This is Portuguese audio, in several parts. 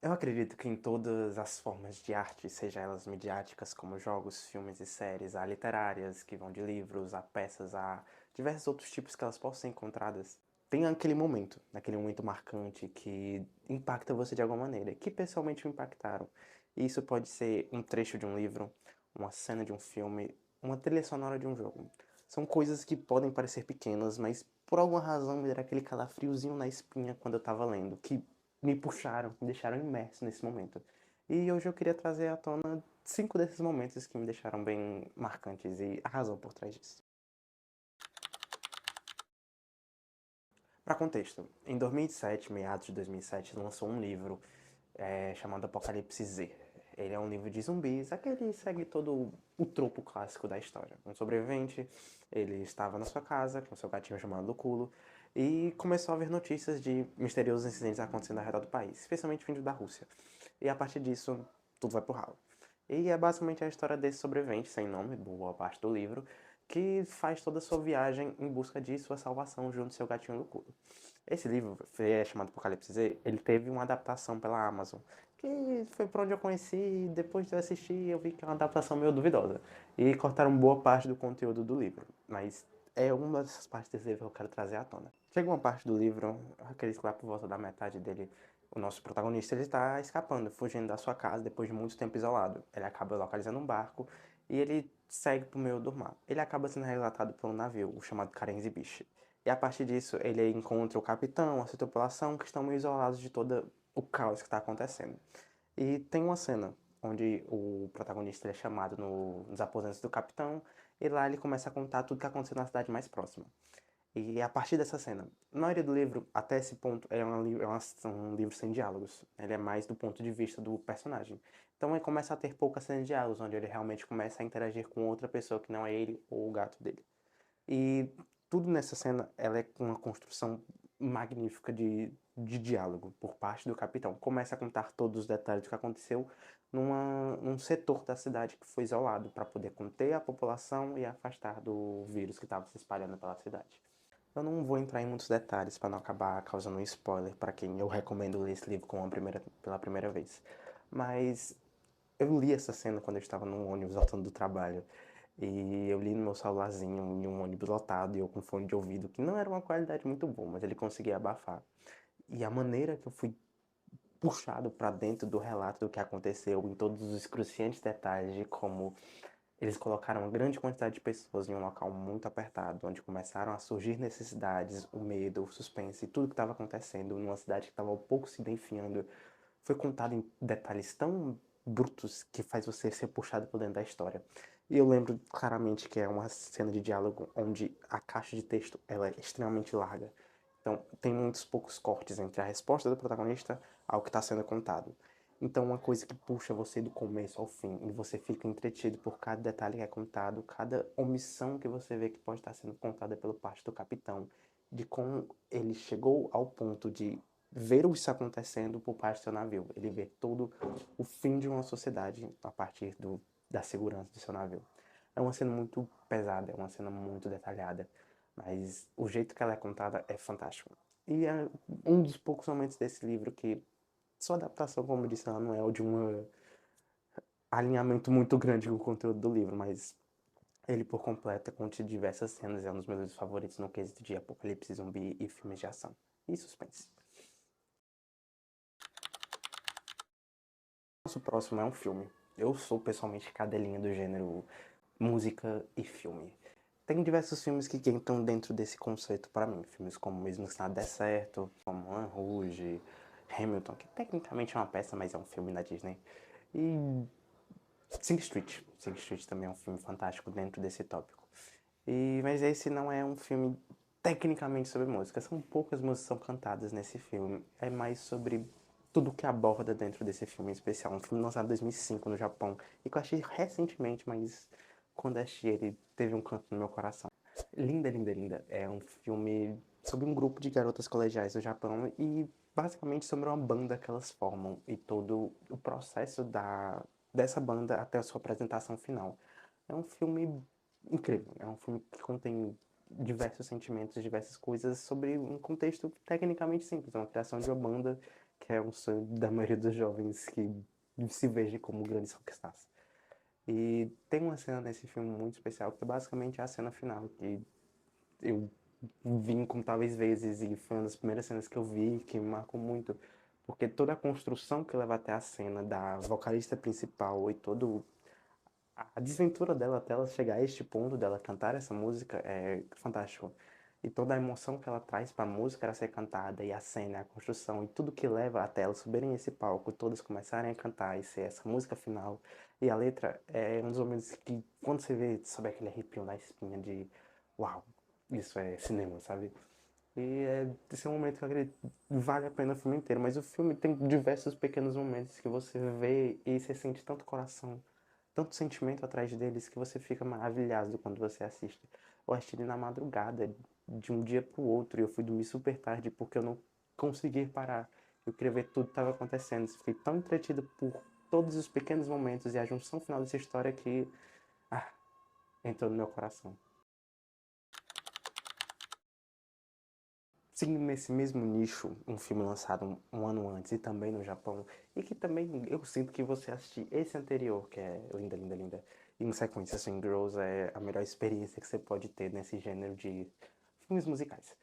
Eu acredito que em todas as formas de arte, seja elas midiáticas como jogos, filmes e séries, há literárias que vão de livros, a peças, a diversos outros tipos que elas possam ser encontradas, tem aquele momento marcante que impacta você de alguma maneira, que pessoalmente me impactaram. E isso pode ser um trecho de um livro, uma cena de um filme, uma trilha sonora de um jogo. São coisas que podem parecer pequenas, mas por alguma razão me deram aquele calafriozinho na espinha quando eu estava lendo, que me puxaram, me deixaram imerso nesse momento. E hoje eu queria trazer à tona 5 desses momentos que me deixaram bem marcantes e a razão por trás disso. Para contexto, em 2007, meados de 2007, lançou um livro chamado Apocalipse Z. Ele é um livro de zumbis, aquele segue todo o tropo clássico da história. Um sobrevivente, ele estava na sua casa com seu gatinho chamado Luculo e começou a ver notícias de misteriosos incidentes acontecendo ao redor do país, especialmente vindo da Rússia. E a partir disso, tudo vai pro ralo. E é basicamente a história desse sobrevivente, sem nome, boa parte do livro, que faz toda a sua viagem em busca de sua salvação junto ao seu gatinho Luculo. Esse livro, é chamado Apocalipse Z, ele teve uma adaptação pela Amazon, que foi por onde eu conheci, e depois de eu assistir eu vi que é uma adaptação meio duvidosa. E cortaram boa parte do conteúdo do livro, mas é uma dessas partes desse livro que eu quero trazer à tona. Chega uma parte do livro, acredito que lá por volta da metade dele, o nosso protagonista ele está escapando, fugindo da sua casa depois de muito tempo isolado. Ele acaba localizando um barco e ele segue pro meio do mar. Ele acaba sendo resgatado por um navio, o chamado Karenzi Beach. E a partir disso, ele encontra o capitão, a sua tripulação, que estão meio isolados de todo o caos que está acontecendo. E tem uma cena onde o protagonista é chamado nos aposentos do capitão, e lá ele começa a contar tudo que aconteceu na cidade mais próxima. E a partir dessa cena, na maioria do livro, até esse ponto, um livro sem diálogos. Ele é mais do ponto de vista do personagem. Então ele começa a ter poucas cenas de diálogos, onde ele realmente começa a interagir com outra pessoa que não é ele ou o gato dele. E tudo nessa cena, ela é uma construção magnífica de diálogo por parte do capitão. Começa a contar todos os detalhes do que aconteceu num setor da cidade que foi isolado para poder conter a população e afastar do vírus que estava se espalhando pela cidade. Eu não vou entrar em muitos detalhes para não acabar causando um spoiler para quem eu recomendo ler esse livro pela primeira vez. Mas eu li essa cena quando eu estava no ônibus voltando do trabalho. E eu li no meu celularzinho em um ônibus lotado e eu com fone de ouvido, que não era uma qualidade muito boa, mas ele conseguia abafar. E a maneira que eu fui puxado para dentro do relato do que aconteceu, em todos os cruciantes detalhes de como eles colocaram uma grande quantidade de pessoas em um local muito apertado, onde começaram a surgir necessidades, o medo, o suspense, tudo que estava acontecendo numa cidade que estava um pouco se enfiando, foi contado em detalhes tão brutos que faz você ser puxado por dentro da história. E eu lembro claramente que é uma cena de diálogo onde a caixa de texto ela é extremamente larga. Então, tem muitos poucos cortes entre a resposta do protagonista ao que está sendo contado. Então, uma coisa que puxa você do começo ao fim, e você fica entretido por cada detalhe que é contado, cada omissão que você vê que pode estar sendo contada pelo parte do capitão, de como ele chegou ao ponto de ver isso acontecendo por parte do seu navio. Ele vê todo o fim de uma sociedade a partir da segurança do seu navio. É uma cena muito pesada, é uma cena muito detalhada, mas o jeito que ela é contada é fantástico. E é um dos poucos momentos desse livro que sua adaptação, como eu disse, ela não é o de um alinhamento muito grande com o conteúdo do livro, mas ele por completo conte diversas cenas, é um dos meus livros favoritos no quesito de apocalipse zumbi e filmes de ação. E suspense. Nosso próximo é um filme. Eu sou pessoalmente cadelinha do gênero música e filme. Tem diversos filmes que entram dentro desse conceito para mim. Filmes como Mesmo Se Nada Der Certo, como Moulin Rouge, Hamilton, que tecnicamente é uma peça, mas é um filme da Disney. E Sing Street. Sing Street também é um filme fantástico dentro desse tópico. Mas esse não é um filme tecnicamente sobre música. São poucas músicas que são cantadas nesse filme. É mais sobre tudo que aborda dentro desse filme em especial. Um filme lançado em 2005 no Japão e que eu achei recentemente, mas quando achei ele teve um canto no meu coração. Linda, Linda, Linda é um filme sobre um grupo de garotas colegiais no Japão e basicamente sobre uma banda que elas formam e todo o processo dessa banda até a sua apresentação final. É um filme incrível, é um filme que contém diversos sentimentos, diversas coisas sobre um contexto tecnicamente simples, é uma criação de uma banda que é um sonho da maioria dos jovens que se vejam como grandes rockstars. E tem uma cena nesse filme muito especial, que é basicamente a cena final, que eu vi incontáveis vezes e foi uma das primeiras cenas que eu vi que me marcou muito, porque toda a construção que leva até a cena da vocalista principal e todo a desventura dela até ela chegar a este ponto dela cantar essa música é fantástico. E toda a emoção que ela traz para a música ela ser cantada, e a cena, a construção, e tudo que leva até elas subirem esse palco, todas começarem a cantar e ser essa música final. E a letra é um dos momentos que, quando você vê, sobe aquele arrepio na espinha de uau, isso é cinema, sabe? E esse é um momento que eu acredito vale a pena o filme inteiro. Mas o filme tem diversos pequenos momentos que você vê e você sente tanto coração, tanto sentimento atrás deles, que você fica maravilhado quando você assiste. Eu assisti ele na madrugada, de um dia pro outro, e eu fui dormir super tarde porque eu não consegui parar. Eu queria ver tudo que estava acontecendo. Fiquei tão entretido por todos os pequenos momentos e a junção final dessa história que ah, entrou no meu coração. Sim, nesse mesmo nicho, um filme lançado um ano antes e também no Japão, e que também eu sinto que você assistir esse anterior, que é Linda, Linda, Linda, e em sequência Swing Girls é a melhor experiência que você pode ter nesse gênero de filmes musicais.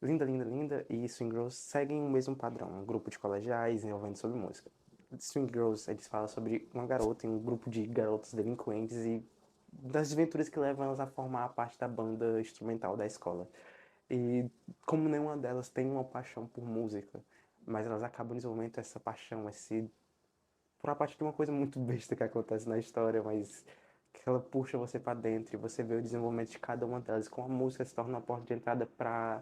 Linda, Linda, Linda e Swing Girls seguem o mesmo padrão, um grupo de colegiais envolvendo sobre música. Swing Girls, eles falam sobre uma garota e um grupo de garotos delinquentes e das aventuras que levam elas a formar a parte da banda instrumental da escola. E como nenhuma delas tem uma paixão por música, mas elas acabam desenvolvendo essa paixão, por a partir de uma coisa muito besta que acontece na história, mas que ela puxa você para dentro e você vê o desenvolvimento de cada uma delas, como a música se torna uma porta de entrada para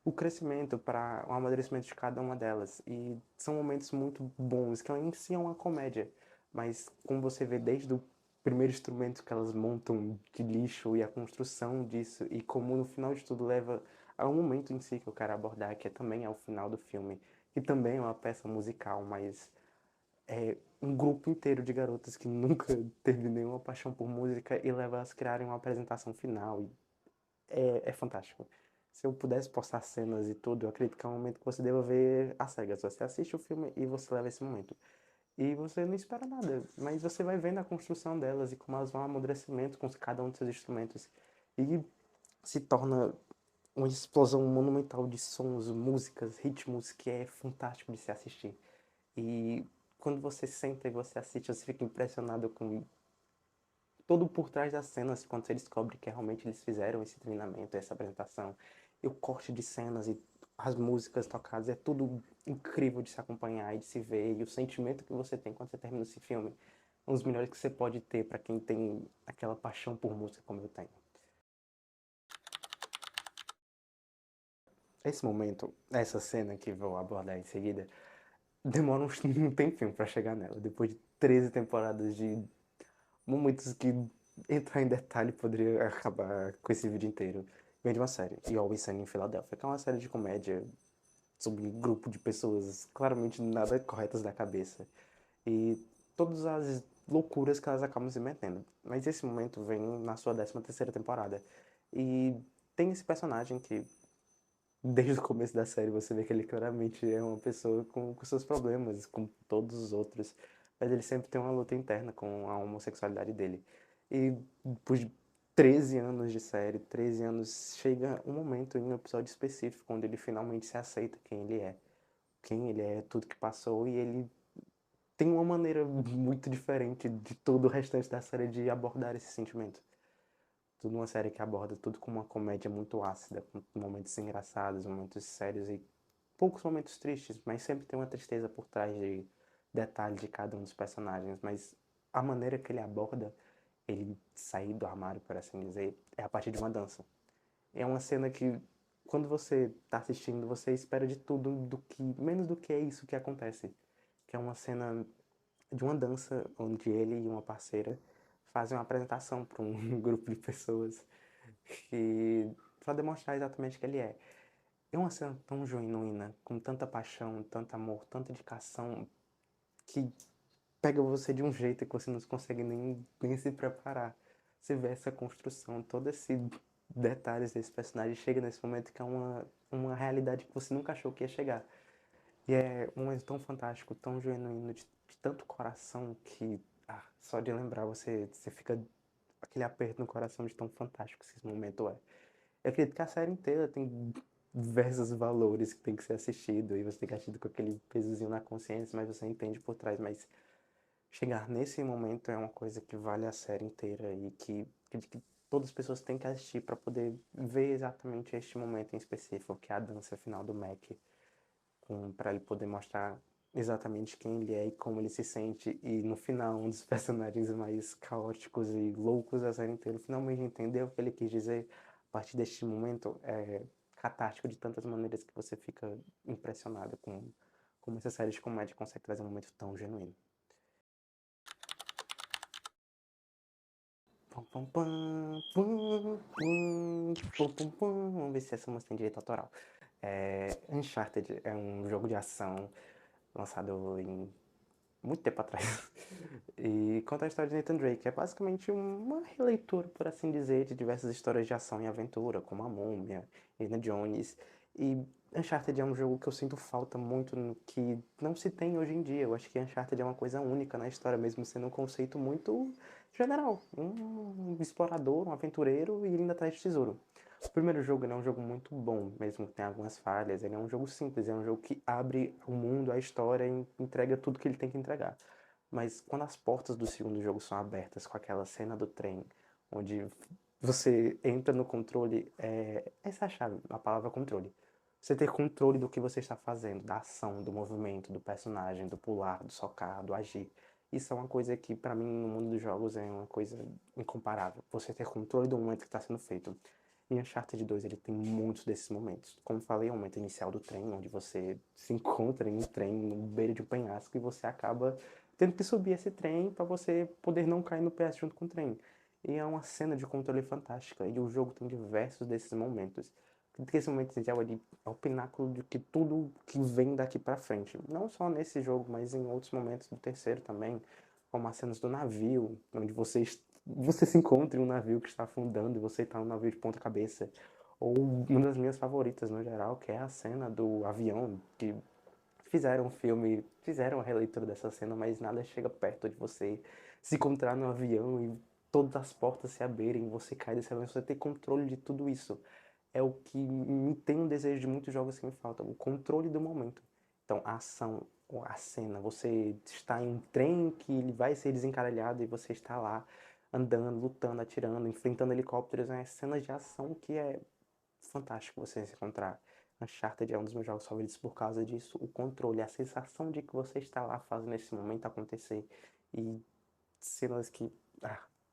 o crescimento, para o amadurecimento de cada uma delas. E são momentos muito bons, que em si é uma comédia, mas como você vê desde o primeiro instrumento que elas montam de lixo e a construção disso, e como no final de tudo leva ao momento em si que eu quero abordar, que é também ao final do filme, que também é uma peça musical, mas é um grupo inteiro de garotas que nunca teve nenhuma paixão por música e leva elas a criarem uma apresentação final. E é fantástico. Se eu pudesse postar cenas e tudo, eu acredito que é um momento que você deva ver às cegas. Você assiste o filme e você leva esse momento. E você não espera nada, mas você vai vendo a construção delas e como elas vão amadurecimento com cada um dos seus instrumentos. E se torna uma explosão monumental de sons, músicas, ritmos que é fantástico de se assistir. E quando você senta e você assiste, você fica impressionado com todo por trás das cenas, quando você descobre que realmente eles fizeram esse treinamento, essa apresentação, e o corte de cenas e as músicas tocadas, é tudo incrível de se acompanhar e de se ver, e o sentimento que você tem quando você termina esse filme, é um dos melhores que você pode ter para quem tem aquela paixão por música como eu tenho. Esse momento, essa cena que vou abordar em seguida, demora um tempinho para chegar nela, depois de 13 temporadas de momentos que entrar em detalhe poderia acabar com esse vídeo inteiro. Vem de uma série, E Always Sunny em Filadélfia, que é uma série de comédia sobre um grupo de pessoas claramente nada corretas da cabeça. E todas as loucuras que elas acabam se metendo. Mas esse momento vem na sua 13ª temporada. E tem esse personagem que, desde o começo da série, você vê que ele claramente é uma pessoa com seus problemas, como todos os outros. Mas ele sempre tem uma luta interna com a homossexualidade dele. E depois de 13 anos de série, 13 anos, chega um momento em um episódio específico onde ele finalmente se aceita quem ele é, tudo que passou, e ele tem uma maneira muito diferente de todo o restante da série de abordar esse sentimento. Tudo uma série que aborda tudo com uma comédia muito ácida, com momentos engraçados, momentos sérios e poucos momentos tristes, mas sempre tem uma tristeza por trás de detalhes de cada um dos personagens. Mas a maneira que ele aborda ele sair do armário, por assim dizer, é a partir de uma dança. É uma cena que, quando você está assistindo, você espera de tudo, menos do que é isso que acontece. Que é uma cena de uma dança onde ele e uma parceira fazem uma apresentação para um grupo de pessoas para demonstrar exatamente o que ele é. É uma cena tão genuína, com tanta paixão, tanto amor, tanta dedicação, que pega você de um jeito que você não consegue nem se preparar. Você vê essa construção, todos esses detalhes desse personagem chega nesse momento que é uma realidade que você nunca achou que ia chegar. E é um momento tão fantástico, tão genuíno, de tanto coração que, só de lembrar você fica aquele aperto no coração de tão fantástico que esse momento é. Eu acredito que a série inteira tem diversos valores que tem que ser assistido e você tem que assistir com aquele pesozinho na consciência, mas você entende por trás. Mas chegar nesse momento é uma coisa que vale a série inteira e que todas as pessoas têm que assistir para poder ver exatamente este momento em específico, que é a dança final do Mac, para ele poder mostrar exatamente quem ele é e como ele se sente. E no final, um dos personagens mais caóticos e loucos da série inteira finalmente entendeu o que ele quis dizer. A partir deste momento, é catártico de tantas maneiras que você fica impressionado com como essa série de comédia consegue trazer um momento tão genuíno. Pum, pum, pum, pum, pum, pum, pum, pum. Vamos ver se essa música tem direito autoral. Uncharted é um jogo de ação lançado em muito tempo atrás. E conta a história de Nathan Drake. É basicamente uma releitura, por assim dizer, de diversas histórias de ação e aventura, como A Múmia, Indiana Jones. E Uncharted é um jogo que eu sinto falta muito no que não se tem hoje em dia. Eu acho que Uncharted é uma coisa única na história, mesmo sendo um conceito muito general. Um explorador, um aventureiro e indo atrás de tesouro. O primeiro jogo ele é um jogo muito bom, mesmo que tenha algumas falhas. Ele é um jogo simples, é um jogo que abre o mundo, a história e entrega tudo que ele tem que entregar. Mas quando as portas do segundo jogo são abertas com aquela cena do trem, onde você entra no controle, essa é a chave, a palavra controle. Você ter controle do que você está fazendo, da ação, do movimento, do personagem, do pular, do socar, do agir. Isso é uma coisa que, pra mim, no mundo dos jogos é uma coisa incomparável. Você ter controle do momento que está sendo feito. E Uncharted 2, ele tem muitos desses momentos. Como falei, é o momento inicial do trem, onde você se encontra em um trem no beira de um penhasco e você acaba tendo que subir esse trem para você poder não cair no pé junto com o trem. E é uma cena de controle fantástica. E o jogo tem diversos desses momentos. Porque esse momento inicial é o pináculo de que tudo que vem daqui para frente. Não só nesse jogo, mas em outros momentos do terceiro também. Como as cenas do navio, onde você se encontra em um navio que está afundando e você está no navio de ponta cabeça. Ou uma das minhas favoritas no geral, que é a cena do avião, que fizeram um filme, fizeram a releitura dessa cena, mas nada chega perto de você se encontrar no avião e todas as portas se abrirem, você cai desse avião, você ter controle de tudo isso. É o que me tem um desejo de muitos jogos que me falta, o controle do momento. Então, a ação, a cena, você está em um trem que ele vai ser desencaralhado e você está lá andando, lutando, atirando, enfrentando helicópteros, né? Cenas de ação que é fantástico você se encontrar. Uncharted é um dos meus jogos favoritos por causa disso. O controle, a sensação de que você está lá fazendo esse momento acontecer. E cenas que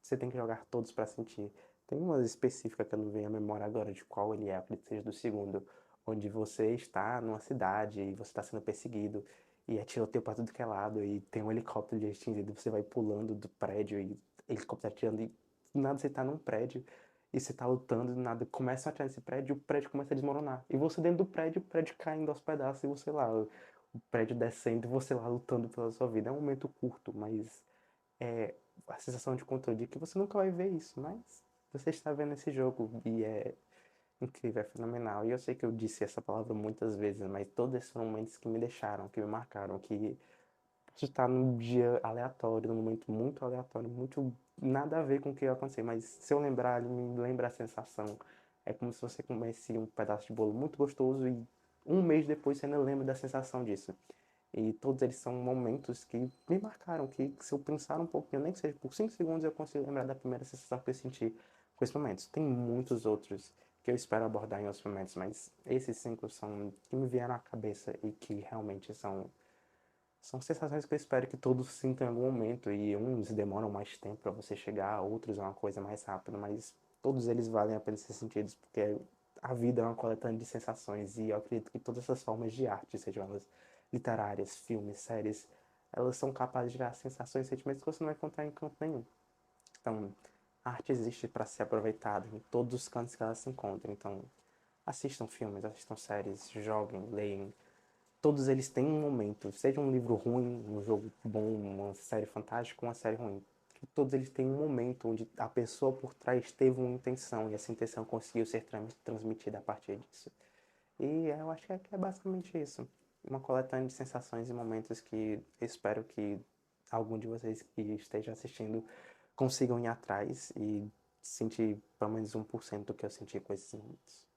você tem que jogar todos para sentir. Tem uma específica que eu não venho à memória agora de qual ele é, acredito que seja do segundo, onde você está numa cidade e você está sendo perseguido e é tiroteio para tudo que é lado e tem um helicóptero de extinzido, você vai pulando do prédio e helicóptero atirando e do nada você está num prédio e você está lutando e do nada começa a atirar nesse prédio e o prédio começa a desmoronar. E você dentro do prédio, o prédio caindo aos pedaços e você lá, o prédio descendo e você lá lutando pela sua vida. É um momento curto, mas é a sensação de controle de que você nunca vai ver isso, mas você está vendo esse jogo e é incrível, é fenomenal. E eu sei que eu disse essa palavra muitas vezes, mas todos esses foram momentos que me deixaram, que me marcaram, que posso estar num dia aleatório, num momento muito aleatório, muito nada a ver com o que ia acontecer, mas se eu lembrar, ele me lembra a sensação. É como se você comesse um pedaço de bolo muito gostoso e um mês depois você ainda lembra da sensação disso. E todos eles são momentos que me marcaram, que se eu pensar um pouquinho, nem que seja por 5 segundos, eu consigo lembrar da primeira sensação que eu senti com esses momentos. Tem muitos outros que eu espero abordar em outros momentos, mas esses 5 são que me vieram à cabeça e que realmente são sensações que eu espero que todos sintam em algum momento. E uns demoram mais tempo para você chegar, outros é uma coisa mais rápida, mas todos eles valem a pena ser sentidos, porque a vida é uma coletânea de sensações e eu acredito que todas essas formas de arte, sejam elas literárias, filmes, séries, elas são capazes de gerar sensações e sentimentos que você não vai encontrar em canto nenhum. Então, a arte existe para ser aproveitada em todos os cantos que ela se encontra. Então, assistam filmes, assistam séries, joguem, leiam. Todos eles têm um momento, seja um livro ruim, um jogo bom, uma série fantástica, uma série ruim. Todos eles têm um momento onde a pessoa por trás teve uma intenção e essa intenção conseguiu ser transmitida a partir disso. E eu acho que é basicamente isso. uma coletânea de sensações e momentos que espero que algum de vocês que esteja assistindo consigam ir atrás e sentir pelo menos 1% do que eu senti com esses momentos.